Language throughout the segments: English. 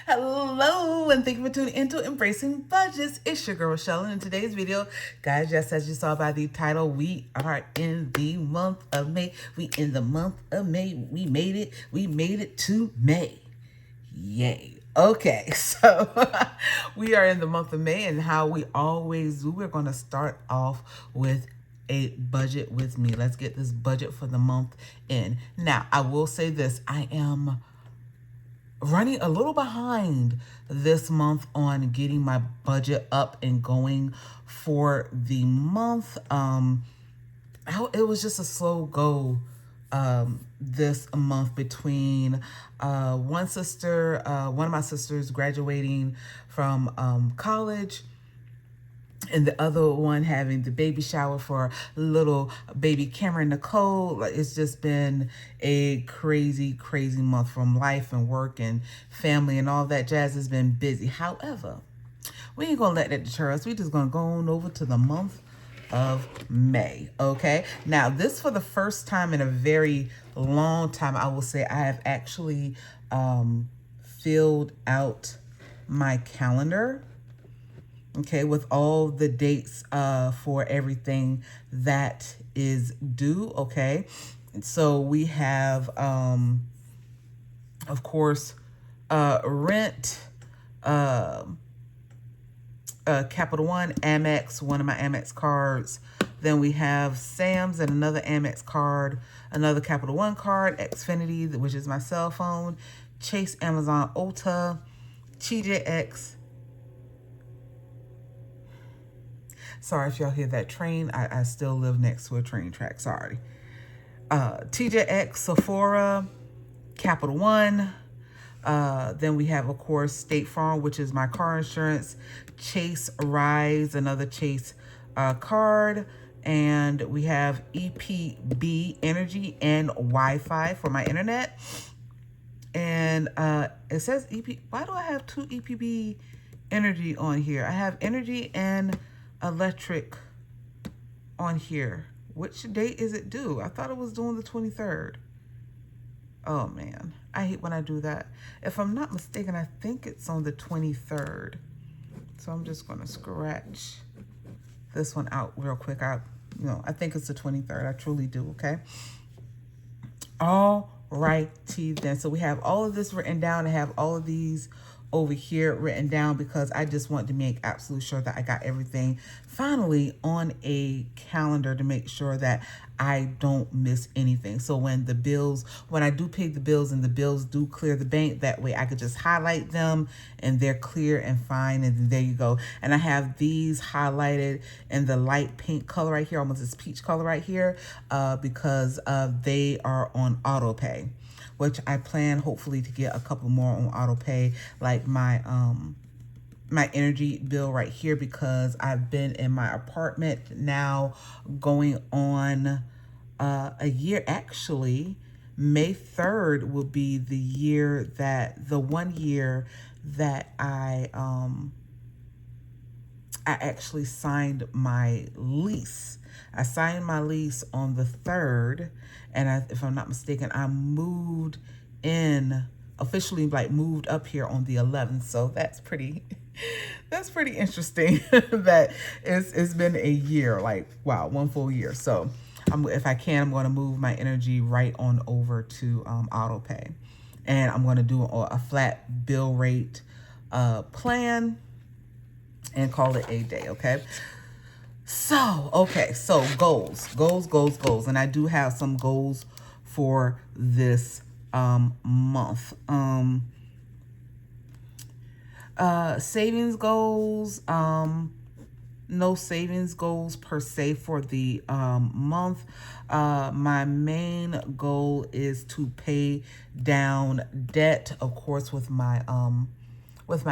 Hello, and thank you for tuning into Embracing Budgets. It's your girl, Rochelle, and in today's video, guys, just as you saw by the title, we are in the month of May. We in the month of May. We made it. We made it to May. Yay. Okay, so we are in the month of May, and how we always do, we're going to start off with a budget with me. Let's get this budget for the month in. Now, I will say this. I am running a little behind this month on getting my budget up and going for the month. It was just a slow go this month between one of my sisters graduating from college, and the other one having the baby shower for little baby Cameron Nicole. Like, it's just been a crazy, crazy month from life and work and family and all that jazz. Has been busy. However, we ain't gonna let that deter us. We just gonna go on over to the month of May. Okay, now this, for the first time in a very long time, I will say I have actually filled out my calendar, okay, with all the dates for everything that is due. Okay, so we have of course rent, Capital One, Amex, one of my Amex cards. Then we have Sam's and another Amex card, another Capital One card, Xfinity, which is my cell phone, Chase, Amazon, Ulta, TJX. Sorry if y'all hear that train. I still live next to a train track. Sorry. TJX, Sephora, Capital One. Then we have, of course, State Farm, which is my car insurance, Chase Rise, another Chase card, and we have EPB Energy and Wi-Fi for my internet. And it says EP. Why do I have two EPB Energy on here? I have energy and electric on here. Which date is it due? I thought it was due on the 23rd. Oh man, I hate when I do that. If I'm not mistaken, I think it's on the 23rd. So I'm just gonna scratch this one out real quick. I think it's the 23rd. I truly do. Okay. All righty then. So we have all of this written down. I have all of these over here written down because I just want to make absolute sure that I got everything finally on a calendar to make sure that I don't miss anything. So when I do pay the bills and the bills do clear the bank, that way I could just highlight them and they're clear and fine, and there you go. And I have these highlighted in the light pink color right here, almost this peach color right here, because they are on auto pay, which I plan hopefully to get a couple more on auto pay, like my energy bill right here, because I've been in my apartment now going on a year. Actually, May 3rd will be the 1 year that I actually signed my lease. I signed my lease on the 3rd, and if I'm not mistaken, I moved in officially, like moved up here on the 11th. So that's pretty interesting that it's been a year, like, wow, 1 full year. So if I can, I'm going to move my energy right on over to auto pay, and I'm going to do a flat bill rate plan and call it a day. Okay. So, okay, so goals. And I do have some goals for this month. Savings goals, no savings goals per se for the month. My main goal is to pay down debt, of course, with my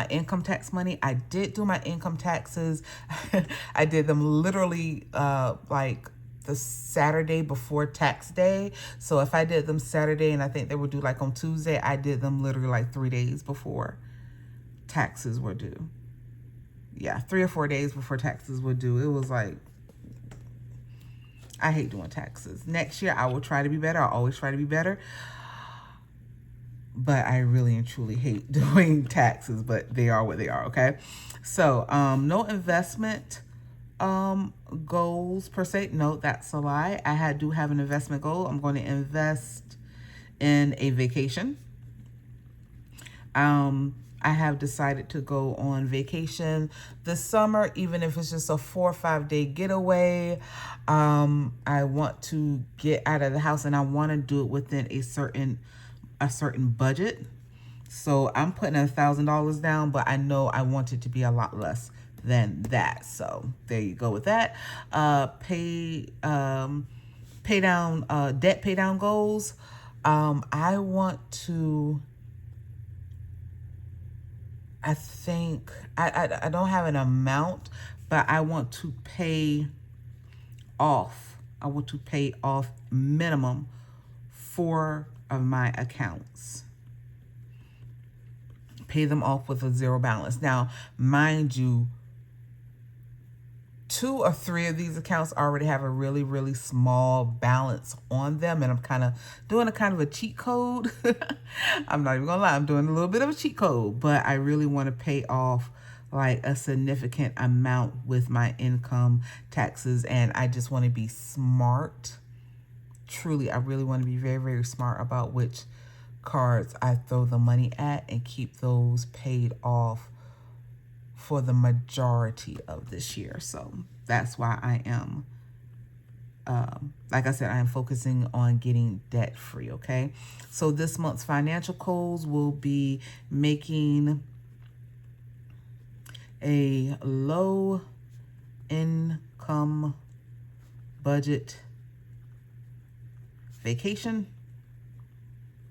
income tax money. I did do my income taxes. I did them literally like the Saturday before tax day. So if I did them Saturday and I think they were due like on Tuesday, I did them literally like 3 days before taxes were due. Yeah, 3 or 4 days before taxes were due. It was like, I hate doing taxes. Next year, I will try to be better. I always try to be better. but I really and truly hate doing taxes, but they are what they are, okay? So, no investment goals per se. No, that's a lie. Do have an investment goal. I'm going to invest in a vacation. I have decided to go on vacation this summer, even if it's just a 4 or 5 day getaway. I want to get out of the house, and I want to do it within a certain budget. So I'm putting $1,000 down, but I know I want it to be a lot less than that. So there you go with that. Debt pay down goals. I want to. I think I don't have an amount, but I want to pay off. I want to pay off minimum 4 of my accounts. Pay them off with a zero balance. Now, mind you, 2 or 3 of these accounts already have a really, really small balance on them, and I'm kind of doing a cheat code. I'm not even gonna lie, I'm doing a little bit of a cheat code, but I really want to pay off like a significant amount with my income taxes, and I just want to be smart. Truly, I really want to be very, very smart about which cards I throw the money at and keep those paid off for the majority of this year. So that's why I am, like I said, I am focusing on getting debt free, okay? So this month's financial goals will be making a low income budget vacation,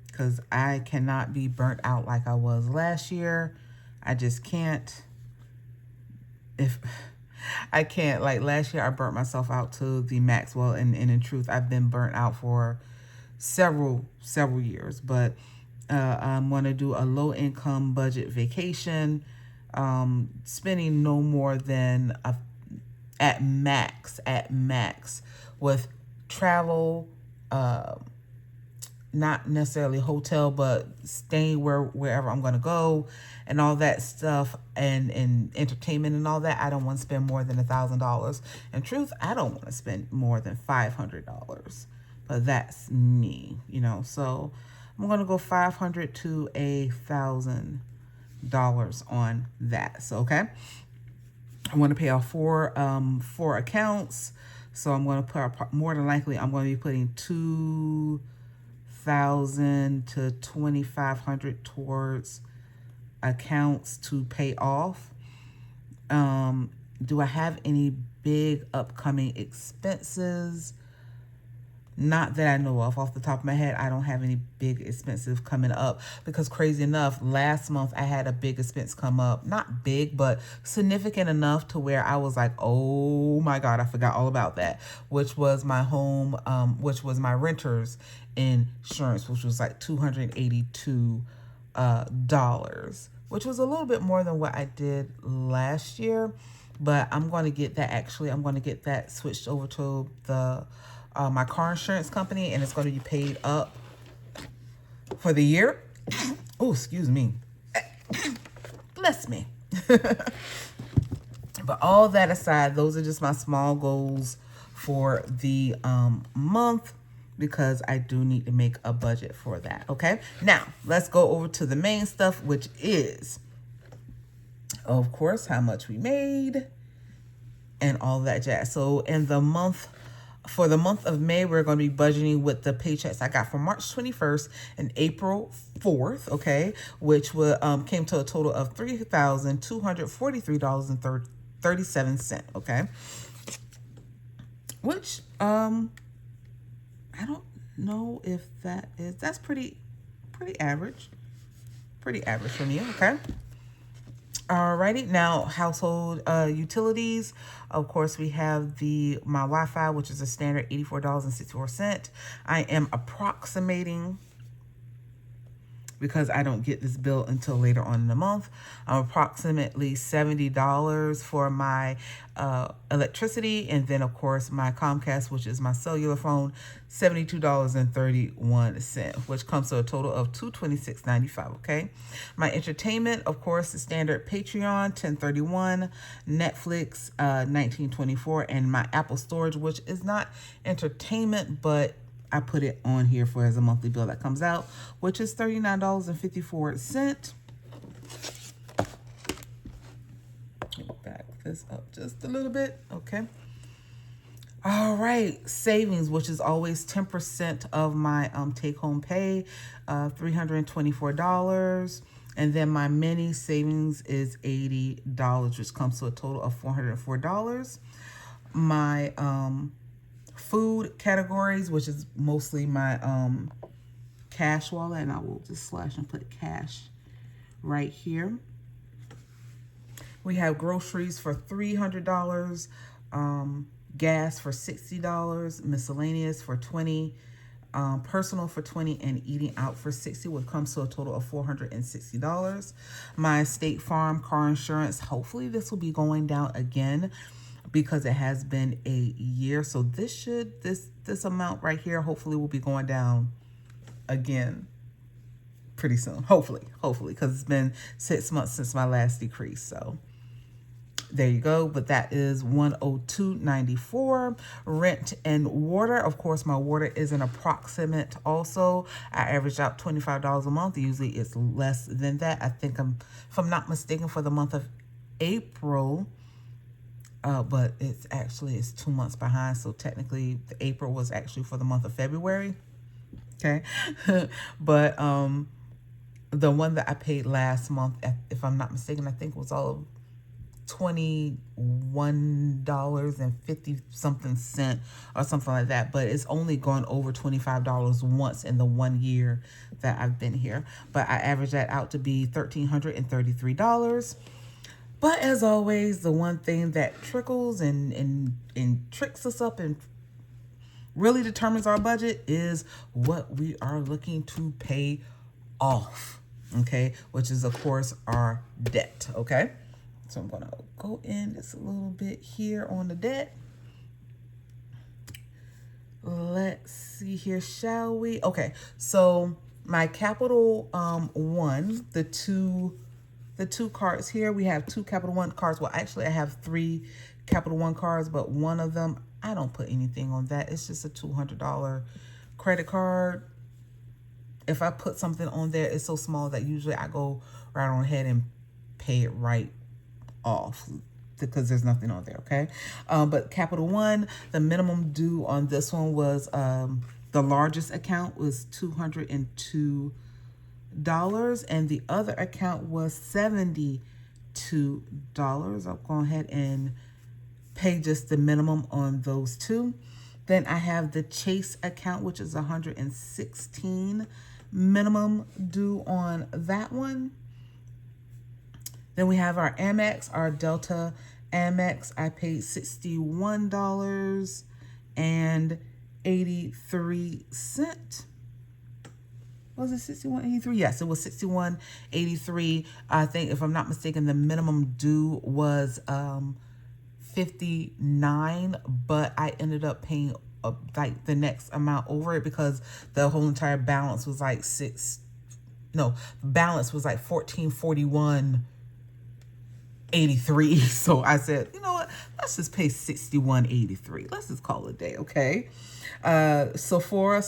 because I cannot be burnt out like I was last year. I just can't. If I can't, like last year I burnt myself out to the max. Well, and in truth, I've been burnt out for several years, but I'm going to do a low income budget vacation, spending no more than at max with travel, not necessarily hotel, but staying wherever I'm going to go and all that stuff, and entertainment and all that. I don't want to spend more than $1,000. In truth, I don't want to spend more than $500, but that's me, you know. So I'm going to go $500 to $1,000 on that. So, okay. I want to pay off 4 accounts. So I'm going to put, more than likely, I'm going to be putting $2,000 to $2,500 towards accounts to pay off. Do I have any big upcoming expenses? Not that I know of. Off the top of my head, I don't have any big expenses coming up, because crazy enough, last month I had a big expense come up. Not big, but significant enough to where I was like, oh my God, I forgot all about that, which was my home, which was my renter's insurance, which was like $282, which was a little bit more than what I did last year. But I'm going to get that, actually, I'm going to get that switched over to the my car insurance company, and it's going to be paid up for the year. Oh, excuse me. Bless me. But all that aside, those are just my small goals for the month, because I do need to make a budget for that, okay? Now, let's go over to the main stuff, which is, of course, how much we made and all that jazz. So for the month of May, we're going to be budgeting with the paychecks I got from March 21st and April 4th, okay, which came to a total of $3,243.37, okay, which I don't know if that's pretty average for me, okay. Alrighty, now household utilities. Of course, we have my Wi-Fi, which is a standard $84.64. I am approximating because I don't get this bill until later on in the month. Approximately $70 for my electricity, and then of course my Comcast, which is my cellular phone, $72.31, which comes to a total of $226.95. Okay, my entertainment, of course, the standard Patreon, $10.31, Netflix, $19.24, and my Apple storage, which is not entertainment, but I put it on here for as a monthly bill that comes out, which is $39.54. Back this up just a little bit. Okay. All right, savings, which is always 10% of my take-home pay, $324. And then my mini savings is $80, which comes to a total of $404. My food categories, which is mostly my cash wallet, and I will just slash and put cash right here. We have groceries for $300, gas for $60, miscellaneous for $20, personal for $20, and eating out for $60, which comes to a total of $460. My State Farm car insurance, hopefully this will be going down again because it has been a year. So this amount right here hopefully will be going down again pretty soon. Hopefully, because it's been 6 months since my last decrease. So there you go. But that is $102.94. Rent and water. Of course, my water is an approximate also. I average out $25 a month. Usually it's less than that. I think if I'm not mistaken, for the month of April, but it's 2 months behind. So technically the April was actually for the month of February. Okay. But the one that I paid last month, if I'm not mistaken, I think it was all of $21.50 something cent or something like that. But it's only gone over $25 once in the 1 year that I've been here. But I average that out to be $1,333. But as always, the one thing that trickles and tricks us up and really determines our budget is what we are looking to pay off, okay? Which is, of course, our debt, okay? So I'm going to go in just a little bit here on the debt. Let's see here, shall we? Okay, so my Capital One, the two cards here, we have two Capital One cards. Well, actually, I have 3 Capital One cards, but one of them, I don't put anything on that. It's just a $200 credit card. If I put something on there, it's so small that usually I go right on ahead and pay it right off because there's nothing on there, okay? But Capital One, the minimum due on this one was, the largest account was $202, and the other account was $72. I'll go ahead and pay just the minimum on those two. Then I have the Chase account, which is $116 minimum due on that one. Then we have our Amex, our Delta Amex. I paid $61.83. Was it $61.83? Yes, it was $61.83. I think, if I'm not mistaken, the minimum due was $59, but I ended up paying like the next amount over it because the whole entire balance was like balance was like $1441.83. So I said, you know what? Let's just pay $61.83. Let's just call it a day, okay? Sephora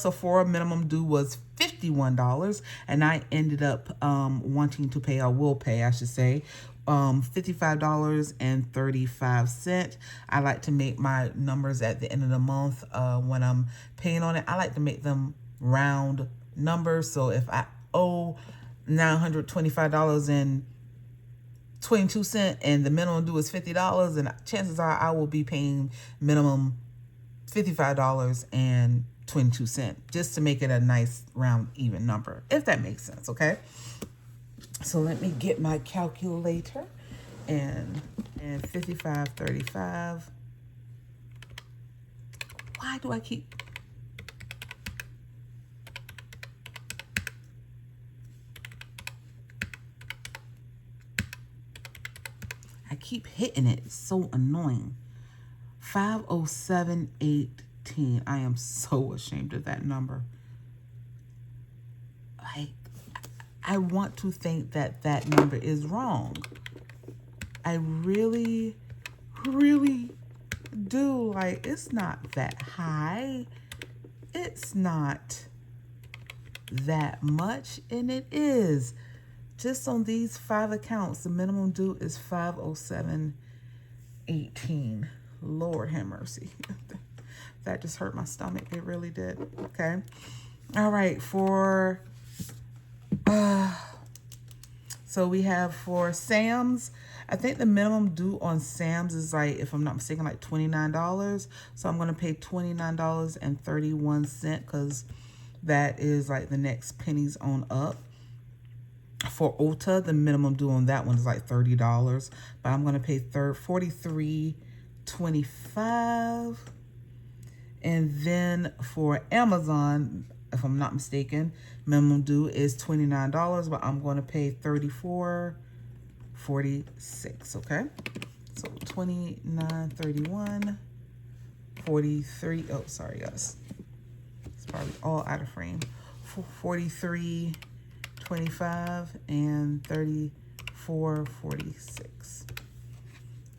minimum due was $51, and I ended up wanting to pay, or will pay, I should say, $55.35. I like to make my numbers at the end of the month when I'm paying on it. I like to make them round numbers. So if I owe $925.22 and the minimum due is $50, and chances are I will be paying minimum $55.22 just to make it a nice round even number, if that makes sense, okay? So let me get my calculator and 55.35. Why do I keep? I keep hitting it. It's so annoying. 507.18. I am so ashamed of that number. Like, I want to think that that number is wrong. I really, really do. Like, it's not that high. It's not that much, and it is. Just on these 5 accounts, the minimum due is 507.18. Lord have mercy. That just hurt my stomach. It really did. Okay. All right. For so we have for Sam's, I think the minimum due on Sam's is like, if I'm not mistaken, like $29. So I'm going to pay $29.31 because that is like the next pennies on up. For Ulta, the minimum due on that one is like $30, but I'm going to pay $43.25. And then for Amazon, if I'm not mistaken, minimum due is $29, but I'm going to pay $34.46. Okay, so $29.31, 43. Oh, sorry, guys, it's probably all out of frame. 43.25 and 34.46.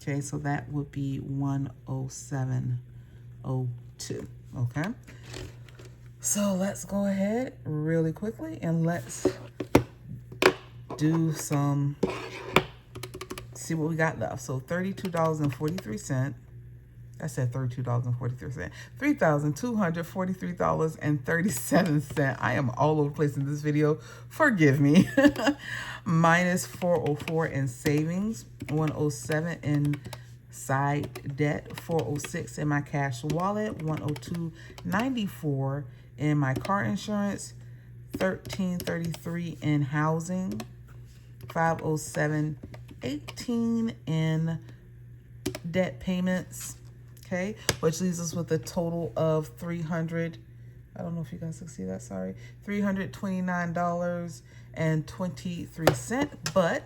Okay, so that would be 107.02. Okay, so let's go ahead really quickly and let's do some, see what we got left. So $32.43. I said $32.43. $3,243.37. I am all over the place in this video. Forgive me. Minus $404 in savings, $107 in side debt, $406 in my cash wallet, $102.94 in my car insurance, $13.33 in housing, $507.18 in debt payments. Okay, which leaves us with a total of $300. I don't know if you guys can see that. Sorry, $329.23. But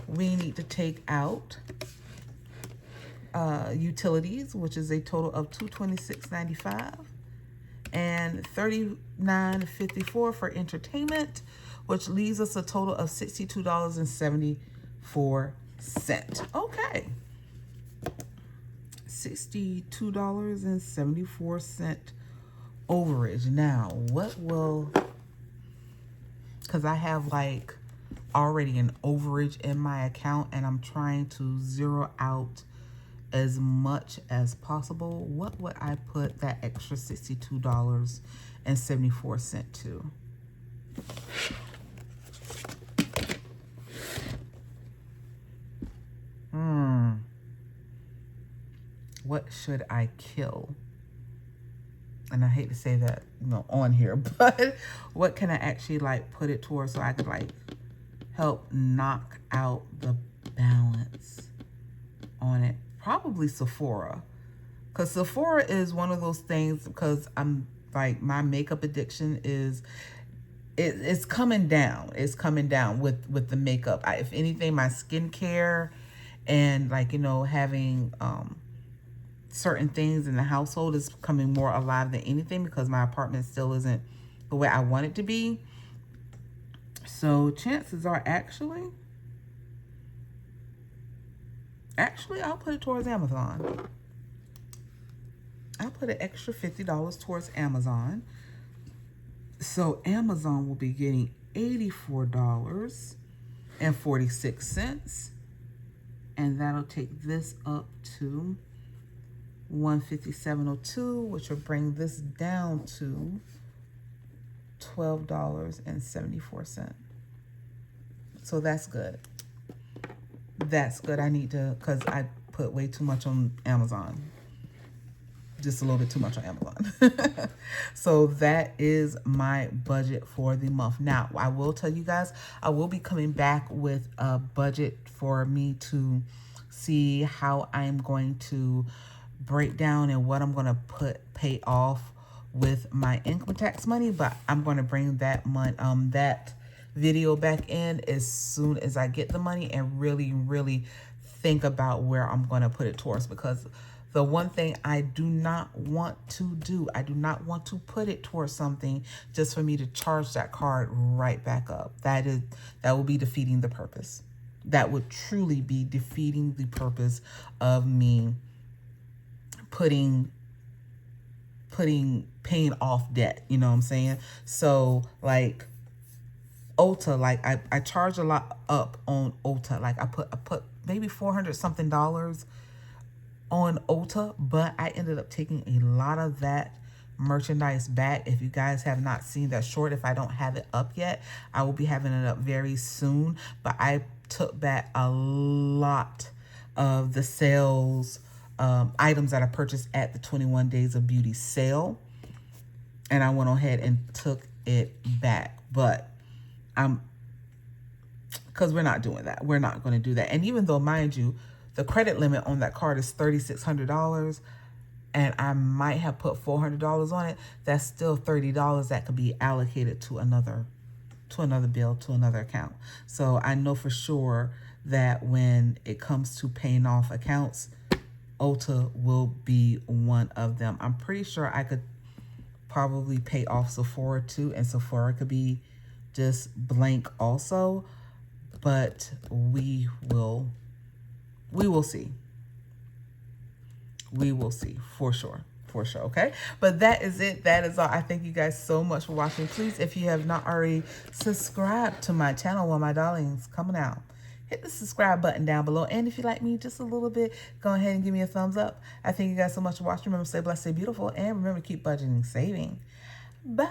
we need to take out utilities, which is a total of $226.95, and $39.54 for entertainment, which leaves us a total of $62.74. Okay. $62.74 overage. Now, what will, because I have like already an overage in my account and I'm trying to zero out as much as possible, what would I put that extra $62.74 to? What should I kill? And I hate to say that, you know, on here, but what can I actually like put it towards so I could like help knock out the balance on it? Probably Sephora, because Sephora is one of those things, because I'm like, my makeup addiction is, it's coming down. It's coming down with the makeup. If anything, my skincare and like, you know, having certain things in the household is becoming more alive than anything, because my apartment still isn't the way I want it to be. So chances are actually I'll put it towards Amazon. I'll put an extra $50 towards Amazon. So Amazon will be getting $84.46. And that'll take this up to $157.02, which will bring this down to $12.74. So that's good. That's good. I need to, because I put way too much on Amazon. Just a little bit too much on Amazon. So that is my budget for the month. Now, I will tell you guys, I will be coming back with a budget for me to see how I'm going to break down and what I'm going to pay off with my income tax money. But I'm going to bring that that video back in as soon as I get the money and really think about where I'm going to put it towards, because the one thing I do not want to do, I do not want to put it towards something just for me to charge that card right back up. That will be defeating the purpose. That would truly be defeating the purpose of me paying off debt. You know what I'm saying? So like Ulta, like I charge a lot up on Ulta. Like I put maybe $400 something on Ulta, but I ended up taking a lot of that merchandise back. If you guys have not seen that short, if I don't have it up yet, I will be having it up very soon. But I took back a lot of the sales items that I purchased at the 21 Days of Beauty sale, and I went ahead and took it back. But because we're not doing that. We're not going to do that. And even though, mind you, the credit limit on that card is $3,600, and I might have put $400 on it, that's still $30 that could be allocated to another bill, to another account. So I know for sure that when it comes to paying off accounts, Ulta will be one of them. I'm pretty sure I could probably pay off Sephora too, and Sephora could be just blank also, but we will see. We will see for sure. For sure, okay? But that is it. That is all. I thank you guys so much for watching. Please, if you have not already, subscribe to my channel while my darlings coming out. Hit the subscribe button down below. And if you like me just a little bit, go ahead and give me a thumbs up. I thank you guys so much for watching. Remember, stay blessed, stay beautiful. And remember, keep budgeting, saving. Bye.